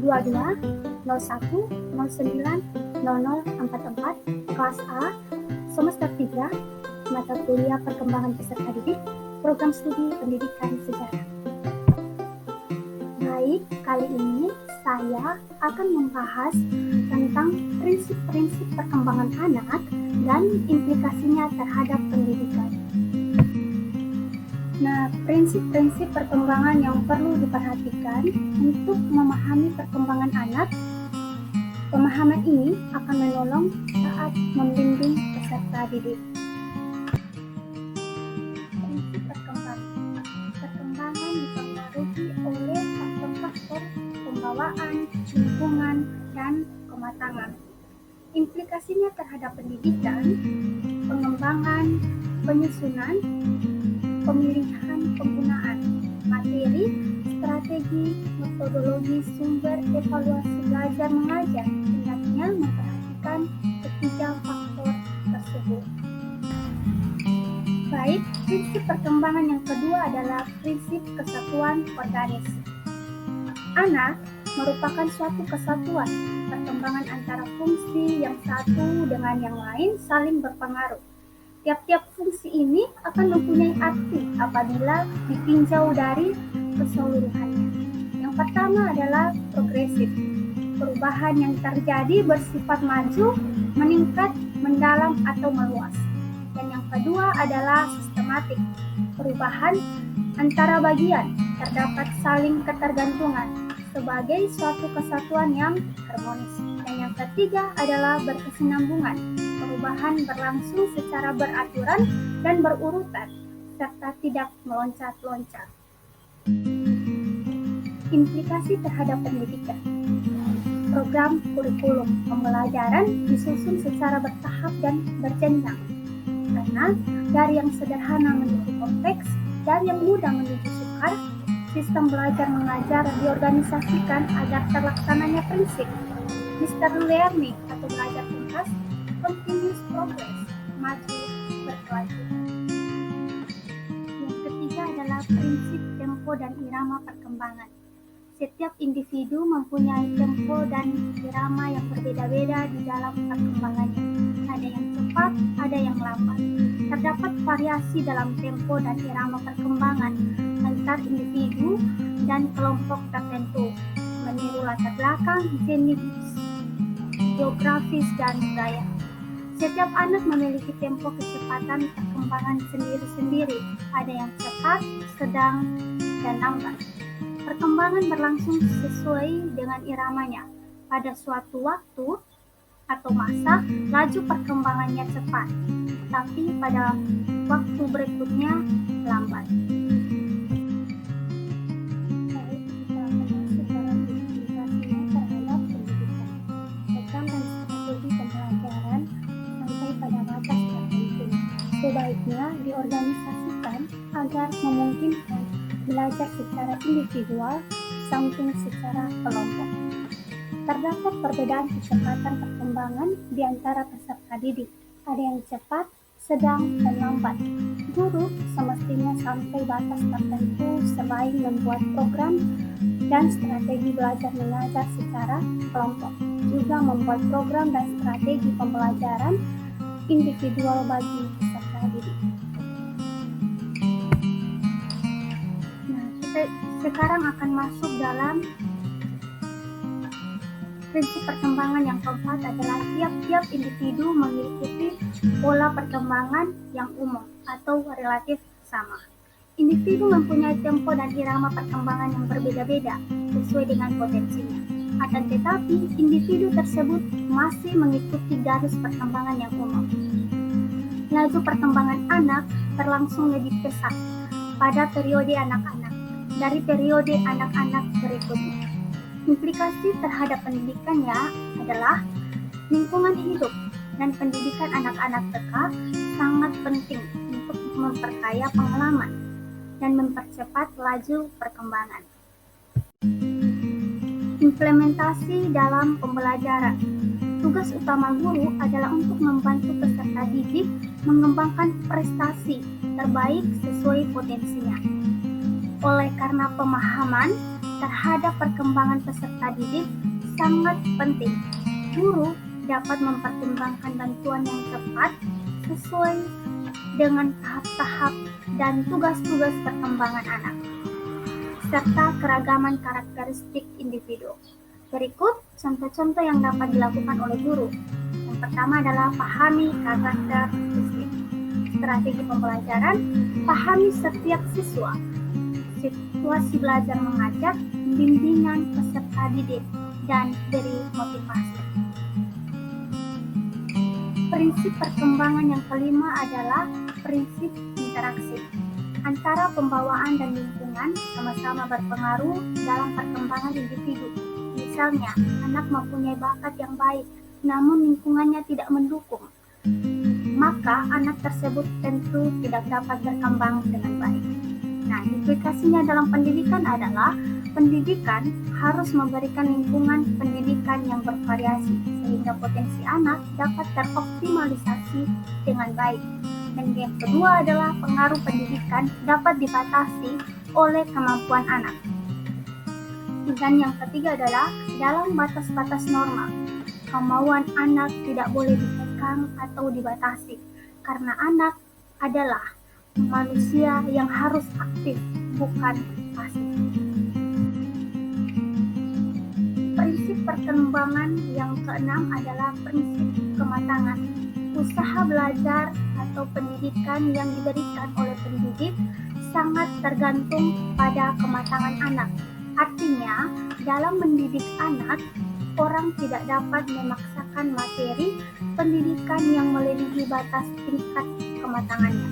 22 01 09 0044 kelas A semester 3 mata kuliah perkembangan peserta didik program studi pendidikan sejarah. Baik, kali ini saya akan membahas tentang prinsip-prinsip perkembangan anak dan implikasinya terhadap pendidikan. Nah, prinsip-prinsip perkembangan yang perlu diperhatikan untuk memahami perkembangan anak. Pemahaman ini akan menolong saat membimbing peserta didik. Prinsip perkembangan. Perkembangan dipengaruhi oleh faktor-faktor pembawaan, lingkungan, dan kematangan. Implikasinya terhadap pendidikan, pengembangan, penyusunan, pemilihan penggunaan materi, strategi, metodologi, sumber, evaluasi belajar mengajar, hendaknya memperhatikan ketiga faktor tersebut. Baik, prinsip perkembangan yang kedua adalah prinsip kesatuan organis. Anak merupakan suatu kesatuan, perkembangan antara fungsi yang satu dengan yang lain saling berpengaruh. Tiap-tiap fungsi ini akan mempunyai arti apabila ditinjau dari keseluruhannya. Yang pertama adalah progresif. Perubahan yang terjadi bersifat maju, meningkat, mendalam, atau meluas. Dan yang kedua adalah sistematik. Perubahan antara bagian, terdapat saling ketergantungan sebagai suatu kesatuan yang harmonis. Dan yang ketiga adalah berkesinambungan. Perubahan berlangsung secara beraturan dan berurutan, serta tidak meloncat-loncat. Implikasi terhadap pendidikan. Program kurikulum pembelajaran disusun secara bertahap dan berjenjang. Karena dari yang sederhana menuju kompleks, dari yang mudah menuju sukar, sistem belajar mengajar diorganisasikan agar terlaksananya prinsip Mr. Learning atau belajar tuntas, continuous progress, maju berkelanjutan. Yang ketiga adalah prinsip tempo dan irama perkembangan. Setiap individu mempunyai tempo dan irama yang berbeda-beda di dalam perkembangannya. Ada yang cepat, ada yang lambat. Terdapat variasi dalam tempo dan irama perkembangan antar individu dan kelompok tertentu, meniru latar belakang, jenis, geografis, dan budaya. Setiap anak memiliki tempo kecepatan perkembangan sendiri-sendiri. Ada yang cepat, sedang, dan lambat. Perkembangan berlangsung sesuai dengan iramanya. Pada suatu waktu atau masa, laju perkembangannya cepat, tapi pada waktu berikutnya lambat. Sebaiknya diorganisasikan agar memungkinkan belajar secara individual samping secara kelompok. Terdapat perbedaan kecepatan perkembangan di antara peserta didik. Ada yang cepat, sedang, dan lambat. Guru semestinya sampai batas tertentu selain membuat program dan strategi belajar mengajar secara kelompok, juga membuat program dan strategi pembelajaran individual bagi peserta didik. Nah, kita sekarang akan masuk dalam prinsip perkembangan yang keempat adalah tiap-tiap individu mengikuti pola perkembangan yang umum atau relatif sama. Individu mempunyai tempo dan irama perkembangan yang berbeda-beda sesuai dengan potensinya. Akan tetapi, individu tersebut masih mengikuti garis perkembangan yang umum. Laju perkembangan anak berlangsung lebih pesat pada periode anak-anak dari periode anak-anak berikutnya. Implikasi terhadap pendidikannya adalah lingkungan hidup dan pendidikan anak-anak TK sangat penting untuk memperkaya pengalaman dan mempercepat laju perkembangan. Implementasi dalam pembelajaran. Tugas utama guru adalah untuk membantu peserta didik mengembangkan prestasi terbaik sesuai potensinya. Oleh karena pemahaman terhadap perkembangan peserta didik sangat penting. Guru dapat mempertimbangkan bantuan yang tepat sesuai dengan tahap-tahap dan tugas-tugas perkembangan anak, serta keragaman karakteristik individu. Berikut contoh-contoh yang dapat dilakukan oleh guru. Yang pertama adalah pahami karakteristik. Strategi pembelajaran, pahami setiap siswa, situasi belajar mengajar, bimbingan peserta didik, dan beri motivasi. Prinsip perkembangan yang kelima adalah prinsip interaksi. Antara pembawaan dan lingkungan sama-sama berpengaruh dalam perkembangan individu. Misalnya, anak mempunyai bakat yang baik, namun lingkungannya tidak mendukung, maka anak tersebut tentu tidak dapat berkembang dengan baik. Nah, implikasinya dalam pendidikan adalah pendidikan harus memberikan lingkungan pendidikan yang bervariasi sehingga potensi anak dapat teroptimalisasi dengan baik. Dan yang kedua adalah pengaruh pendidikan dapat dibatasi oleh kemampuan anak. Dan yang ketiga adalah dalam batas-batas normal. Kemauan anak tidak boleh dikekang atau dibatasi, karena anak adalah manusia yang harus aktif, bukan pasif. Prinsip perkembangan yang keenam adalah prinsip kematangan. Usaha belajar atau pendidikan yang diberikan oleh pendidik sangat tergantung pada kematangan anak. Artinya, dalam mendidik anak, orang tidak dapat memaksakan materi pendidikan yang melebihi batas tingkat kematangannya.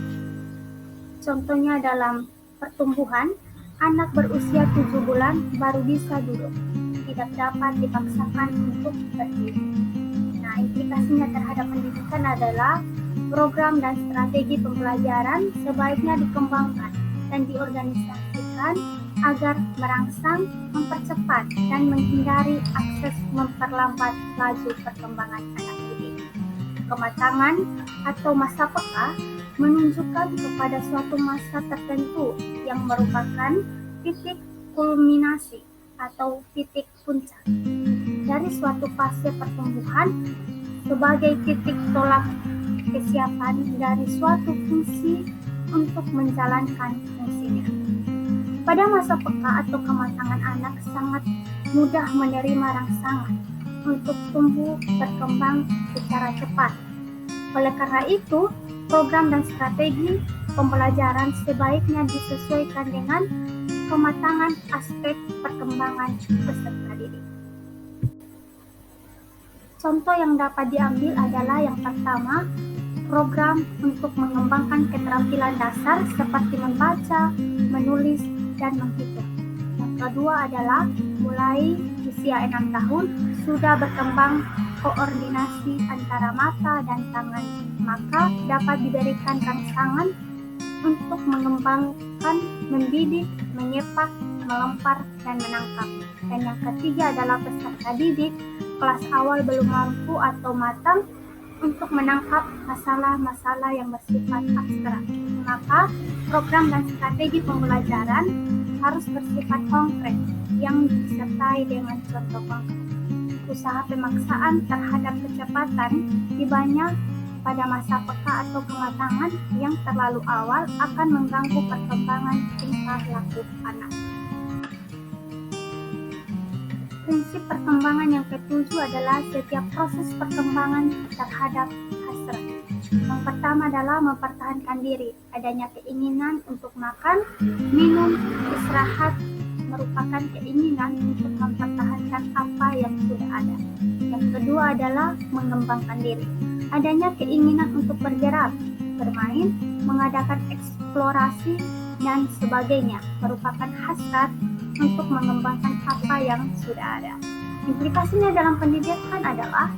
Contohnya dalam pertumbuhan, anak berusia 7 bulan baru bisa duduk, tidak dapat dipaksakan untuk berdiri. Nah, implikasinya terhadap pendidikan adalah program dan strategi pembelajaran sebaiknya dikembangkan dan diorganisasikan agar merangsang, mempercepat, dan menghindari akses memperlambat laju perkembangan anak didik. Kematangan atau masa peka menunjukkan kepada suatu masa tertentu yang merupakan titik kulminasi atau titik puncak dari suatu fase pertumbuhan sebagai titik tolak kesiapan dari suatu fungsi untuk menjalankan fungsinya. Pada masa peka atau kematangan anak sangat mudah menerima rangsangan untuk tumbuh berkembang secara cepat. Oleh karena itu, program dan strategi pembelajaran sebaiknya disesuaikan dengan kematangan aspek perkembangan peserta didik. Contoh yang dapat diambil adalah yang pertama, program untuk mengembangkan keterampilan dasar seperti membaca, menulis, dan menghitung. Yang kedua adalah mulai usia 6 tahun sudah berkembang koordinasi antara mata dan tangan, maka dapat diberikan rangsangan untuk mengembangkan, membidik, menyepak, melempar, dan menangkap. Dan yang ketiga adalah peserta didik kelas awal belum mampu atau matang untuk menangkap masalah-masalah yang bersifat abstrak. Maka program dan strategi pembelajaran harus bersifat konkret yang disertai dengan contoh konkret. Usaha pemaksaan terhadap kecepatan tibanya pada masa peka atau kematangan yang terlalu awal akan mengganggu perkembangan tingkah laku anak. Prinsip perkembangan yang ketujuh adalah setiap proses perkembangan terhadap hasrat. Yang pertama adalah mempertahankan diri. Adanya keinginan untuk makan, minum, istirahat merupakan keinginan untuk mempertahankan apa yang sudah ada. Yang kedua adalah mengembangkan diri. Adanya keinginan untuk bergerak, bermain, mengadakan eksplorasi, dan sebagainya merupakan hasrat untuk mengembangkan apa yang sudah ada. Implikasinya dalam pendidikan adalah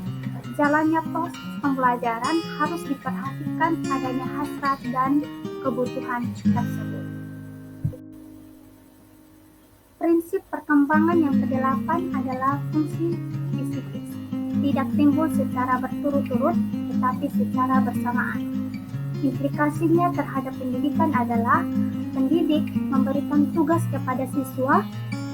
jalannya proses pembelajaran harus diperhatikan adanya hasrat dan kebutuhan tersebut. Prinsip perkembangan yang kedelapan adalah fungsi psikis. Tidak timbul secara berturut-turut, tetapi secara bersamaan. Implikasinya terhadap pendidikan adalah pendidik memberikan tugas kepada siswa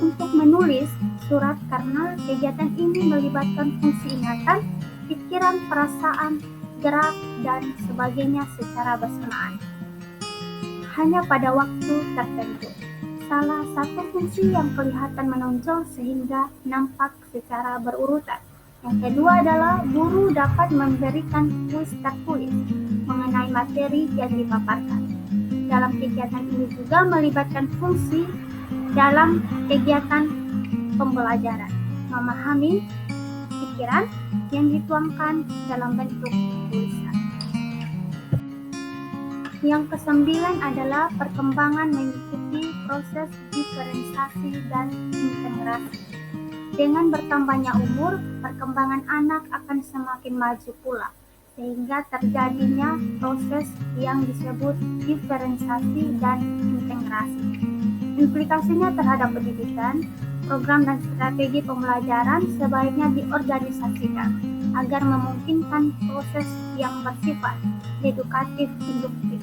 untuk menulis surat karena kegiatan ini melibatkan fungsi ingatan, pikiran, perasaan, gerak, dan sebagainya secara bersamaan. Hanya pada waktu tertentu. Salah satu fungsi yang kelihatan menonjol sehingga nampak secara berurutan. Yang kedua adalah guru dapat memberikan kuis tertulis mengenai materi yang dipaparkan. Dalam kegiatan ini juga melibatkan fungsi dalam kegiatan pembelajaran, memahami pikiran yang dituangkan dalam bentuk tulisan. Yang kesembilan adalah perkembangan mengikuti proses diferensiasi dan integrasi. Dengan bertambahnya umur, perkembangan anak akan semakin maju pula, sehingga terjadinya proses yang disebut diferensiasi dan integrasi. Implikasinya terhadap pendidikan, program dan strategi pembelajaran sebaiknya diorganisasikan agar memungkinkan proses yang bersifat edukatif induktif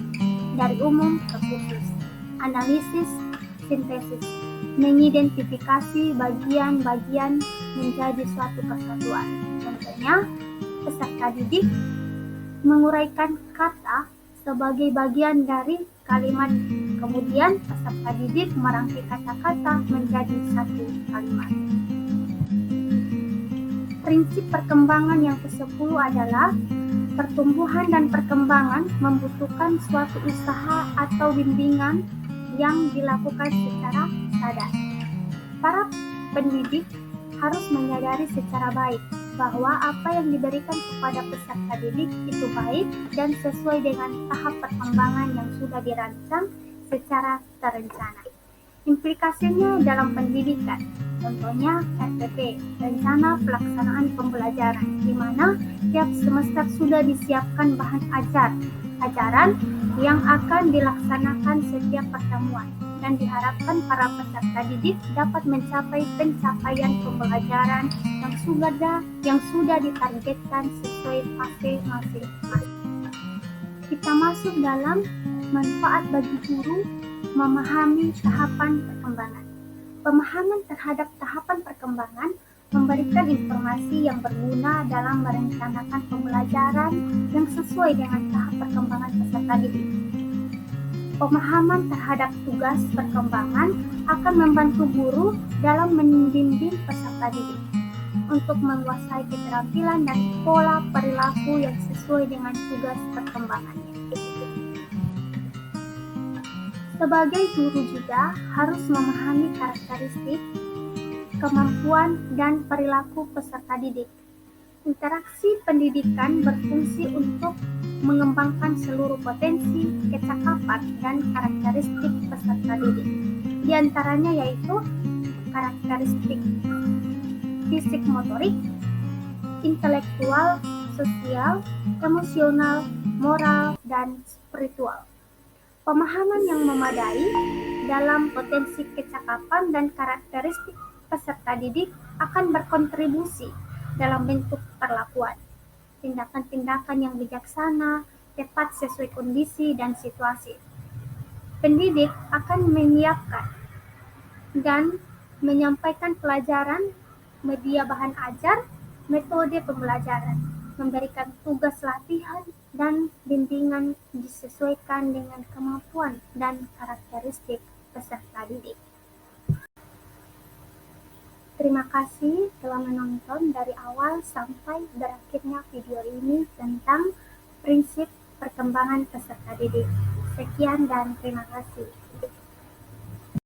dari umum ke khusus, analisis, sintesis, mengidentifikasi bagian-bagian menjadi suatu kesatuan. Contohnya, peserta didik menguraikan kata sebagai bagian dari kalimat, kemudian peserta didik merangkai kata-kata menjadi satu kalimat. Prinsip perkembangan yang ke-10 adalah pertumbuhan dan perkembangan membutuhkan suatu usaha atau bimbingan yang dilakukan secara sadar. Para pendidik harus menyadari secara baik bahwa apa yang diberikan kepada peserta didik itu baik dan sesuai dengan tahap perkembangan yang sudah dirancang secara terencana. Implikasinya dalam pendidikan, contohnya RPP, Rencana Pelaksanaan Pembelajaran, di mana tiap semester sudah disiapkan bahan ajaran yang akan dilaksanakan setiap pertemuan, dan diharapkan para peserta didik dapat mencapai pencapaian pembelajaran yang sudah ditargetkan sesuai fase masing-masing. Kita masuk dalam manfaat bagi guru memahami tahapan perkembangan. Pemahaman terhadap tahapan perkembangan memberikan informasi yang berguna dalam merencanakan pembelajaran yang sesuai dengan tahap perkembangan peserta didik. Pemahaman terhadap tugas perkembangan akan membantu guru dalam membimbing peserta didik untuk menguasai keterampilan dan pola perilaku yang sesuai dengan tugas perkembangannya. Sebagai guru juga harus memahami karakteristik, kemampuan, dan perilaku peserta didik. Interaksi pendidikan berfungsi untuk mengembangkan seluruh potensi, kecakapan, dan karakteristik peserta didik. Di antaranya yaitu karakteristik fisik motorik, intelektual, sosial, emosional, moral, dan spiritual. Pemahaman yang memadai dalam potensi kecakapan dan karakteristik peserta didik akan berkontribusi dalam bentuk perlakuan, tindakan-tindakan yang bijaksana, tepat sesuai kondisi dan situasi. Pendidik akan menyiapkan dan menyampaikan pelajaran, media bahan ajar, metode pembelajaran, memberikan tugas latihan, dan bimbingan disesuaikan dengan kemampuan dan karakteristik peserta didik. Terima kasih telah menonton dari awal sampai berakhirnya video ini tentang prinsip perkembangan peserta didik. Sekian dan terima kasih.